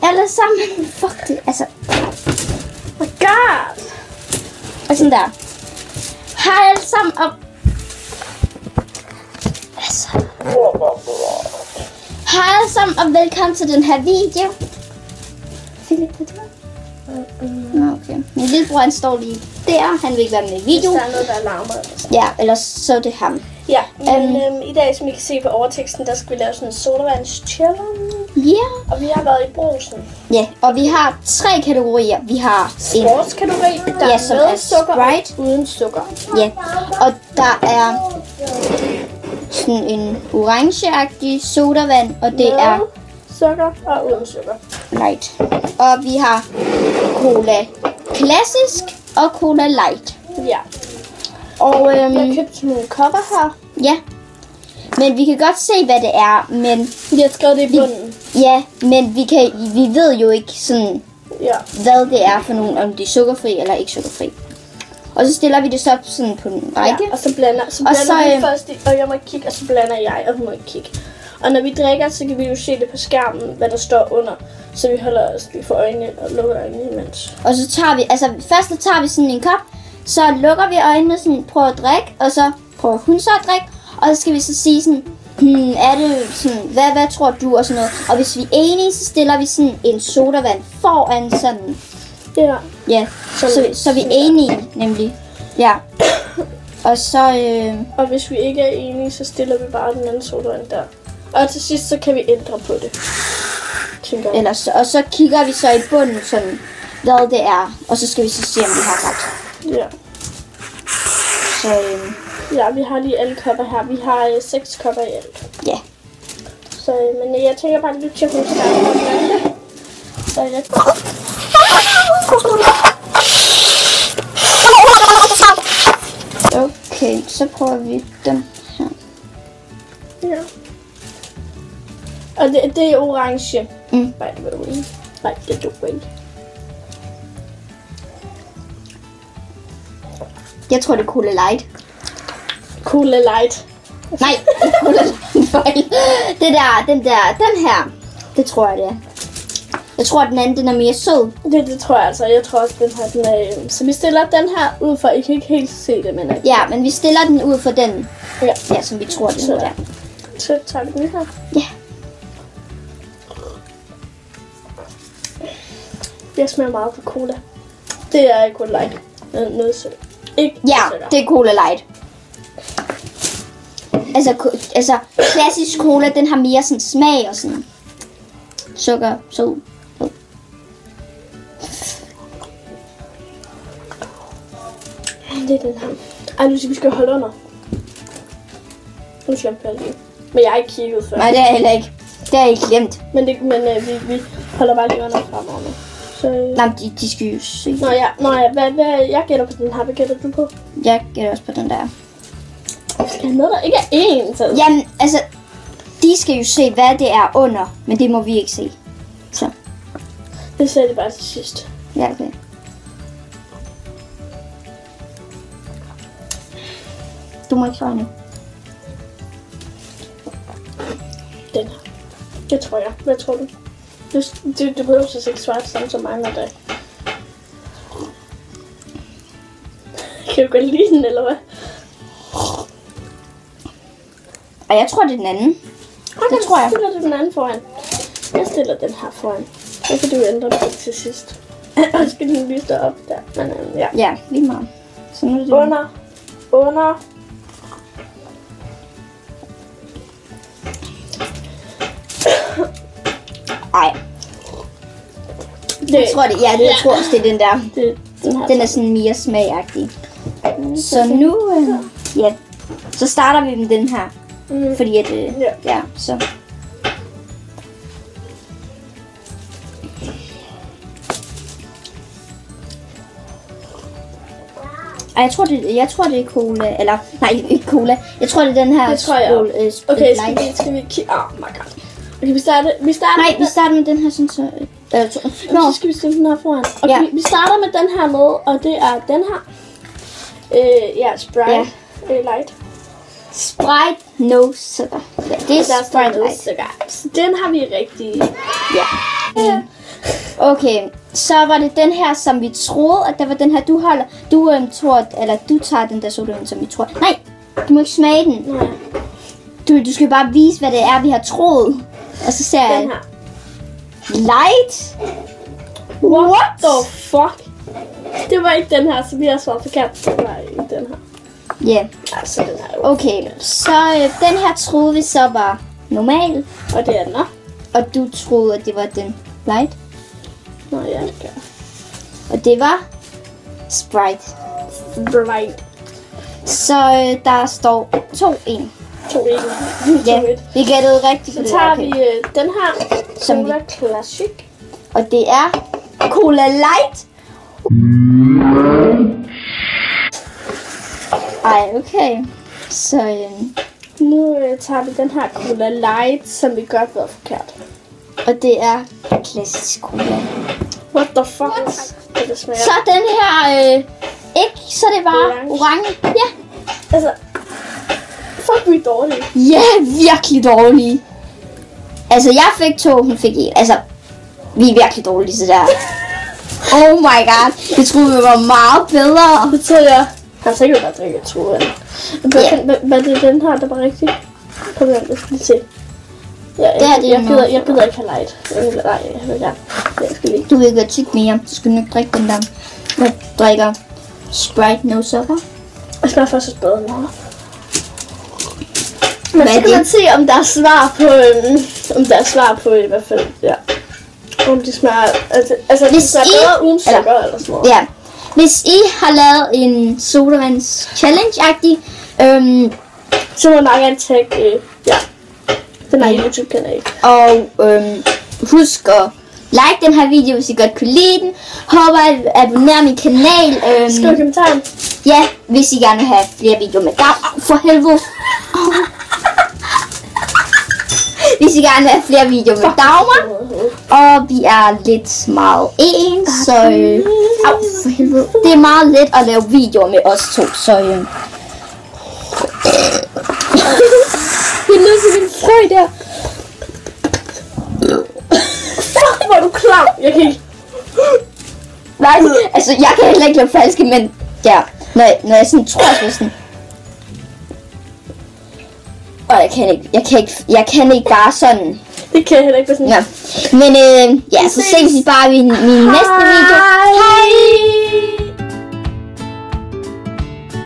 alle sammen. Fuck det, altså. Oh my god. Og sådan der. Hej alle sammen og... Altså. Hej alle sammen og velkommen til den her video. Philip, hvad er det? Okay. Min lillebror, han står lige der. Han vil ikke være med i video. Hvis der er noget, der larmer. Ja, ellers så er det ham. Ja, men i dag, som I kan se på overteksten, der skal vi lave sådan en sodavands-challenge. Ja. Og vi har været i Brugsen. Ja, og vi har 3 kategorier. Vi har en sportskategori, der ja, er som med er sukker Sprite. og uden sukker. Ja, og der er sådan en orangeagtig sodavand, og det med er sukker og uden sukker. light. Og vi har cola klassisk og cola light. Ja. Og Jeg har købt nogle kopper her. ja, men vi kan godt se, hvad det er, men Jeg har skrevet det i bunden. ja, men vi ved jo ikke sådan, Ja. hvad det er for nogen, om det er sukkerfri eller ikke sukkerfri. Og så stiller vi det så sådan på en række. Ja, og så blander vi først i, og jeg må ikke kigge, og så blander jeg, og hun må ikke kigge. Og når vi drikker, så kan vi jo se det på skærmen, hvad der står under. Så vi får øjnene og lukker øjnene imens. Og så tager vi, altså først så tager vi sådan en kop, så lukker vi øjnene, sådan prøver at drikke, og så prøver hun så at drikke. Og så skal vi så sige sådan, er det sådan, hvad tror du og sådan noget. Og hvis vi er enige, så stiller vi sådan en sodavand foran sådan. Ja. Ja, så vi er enige nemlig. Ja. Og så, Og hvis vi ikke er enige, så stiller vi bare den anden sodavand der. Og til sidst, så kan vi ændre på det. Tænker jeg. ellers, og så kigger vi så i bunden sådan, hvad det er. Og så skal vi så se, om vi har ret. Ja. Så, Ja, vi har lige alle kopper her. Vi har 6 kopper i alt. ja. Så, men jeg tænker bare lidt til, hun starter med det. Så er det. Okay, så prøver vi den her. Ja. Og det er orange. Mm. By the way. By the way. Jeg tror, det er Cola Light. Cola Light. Nej, Cola Light. Fejl. Den her. Det tror jeg, det er. Jeg tror, at den anden, den er mere sød. Det tror jeg altså. Jeg tror også, den her, den er... Så vi stiller den her ud for... I kan ikke helt se det, men... Ja, men vi stiller den ud for den. Ja. Ja, som vi tror, det er. Så tager vi den her. Ja. Jeg smager meget på cola. Det er Cola Light. Noget sødt. Ikke Ja, sødt. det er Cola Light. Altså, klassisk cola, den har mere sådan smag og sådan sukker, sød. Det er den her. Ej, nu skal vi skal holde under. Nu skal jeg lige. Men jeg har ikke kigget før. Nej, det er jeg heller ikke. Det har jeg ikke glemt. Men vi holder bare lige under fremover nu. Så... Nej, de skal jo se. Nå ja, hvad, jeg gætter på den her. Hvad gætter du på? Jeg gætter også på den der. Jeg skal have noget, der ikke er en. Så... Jamen, altså, de skal jo se, hvad det er under, men det må vi ikke se. Så, Det sagde de bare til sidst. ja, okay. Du må ikke svare nu. Den her. Det tror jeg. Hvad tror du? Du behøver så ikke svare det samme som mig, når det er. Kan du godt lide den, eller hvad? Og jeg tror, det er den anden. Okay, Det tror jeg. Så stiller du den anden foran. Jeg stiller den her foran. Så kan du ændre det til sidst. Og så skal den lige stå op der. Men ja. Ja, lige meget. Så nu er det Under. Ej, jeg tror det. Ja, det, jeg tror også, det er den der. Den er sådan mere smagagtig. Så nu, ja, så starter vi med den her. Fordi at, ja, så. Ej, jeg tror det er cola, eller nej, ikke cola. Jeg tror det er den her. Det tror jeg. Okay, skal vi kigge. Oh my god. Okay, vi starter. Nej, vi starter med den her sådan så. Så skal vi stille den her foran. Okay, Ja. vi starter med den her med, og det er den her. Ja, Sprite Ja. Light. Sprite, no sugar. Ja, det er Der står Sprite Light. nødsukker. Så den har vi rigtig... Ja. Okay, så var det den her, som vi troede, at der var den her, du holder. Du tager den der sodavand, som vi tror. Nej, du må ikke smage den. Nej. Du skal bare vise, hvad det er, vi har troet. Og så ser jeg... Den her. Light? What the fuck? Det var ikke den her, så vi har svaret forkert. Det var ikke den her. Ja. Yeah. Altså, den her. Okay, så den her troede vi så var normal. Og det er den her. Og du troede, at det var den light. Nå, ja, det gør. Og det var Sprite. Sprite. Så der står 2-1. 2-1. Ja, vi gættede rigtigt på Så det. tager Okay. vi den her. Som Cola Classic. Og det er Cola Light. Ej, okay. Så Nu tager vi den her Cola Light, som vi godt ved er forkert. og det er klassisk cola. What the fuck? Det smager. Så den her ikke, så det var orange. Ja. Altså, fuck, vi er dårlige. Ja, virkelig dårlige. Altså, jeg fik 2, hun fik 1. Altså, vi er virkelig dårlige til det der. Oh my god. Jeg troede, vi var meget bedre. Det tror jeg. Han har sikkert bare drikket 2 af den. Hvad er det den her, der var rigtigt? Kom igen, jeg skal lige se. Ja, jeg gider ikke have light. Nej, jeg vil gerne. Jeg skal lige. Du vil ikke være tyk mere. Du skal nok drikke den der. Jeg drikker Sprite no sukker. Jeg smager først et bedre nu. Men Hvad så er kan det? man se, om der er svar på, i hvert fald, ja. Om de smager, altså de Hvis smager I- bedre uden sukker eller sådan noget. Ja. Hvis I har lavet en sodavands challenge-agtig, Så må man nok gerne tagge, den her YouTube-kanal. og husk at like den her video, hvis I godt kunne lide den. Håber at abonnere min kanal. Skriv i kommentaren. Ja, hvis I gerne vil have flere videoer med Dagmar. For helvede. Hvis I gerne vil have flere videoer med Dagmar. Og vi er lidt meget ens, så for helvede. Det er meget let at lave videoer med os to, så Jeg er nødt til min frø der. Fuck, hvor er du klam. Jeg kan ikke. nej, altså jeg kan heller ikke lave falske, men ja, når jeg sådan tror, at sådan. Og jeg kan ikke bare sådan. Det kan jeg heller ikke. Sådan. Ja. Men ja, så ses vi bare i min næste video. Hej!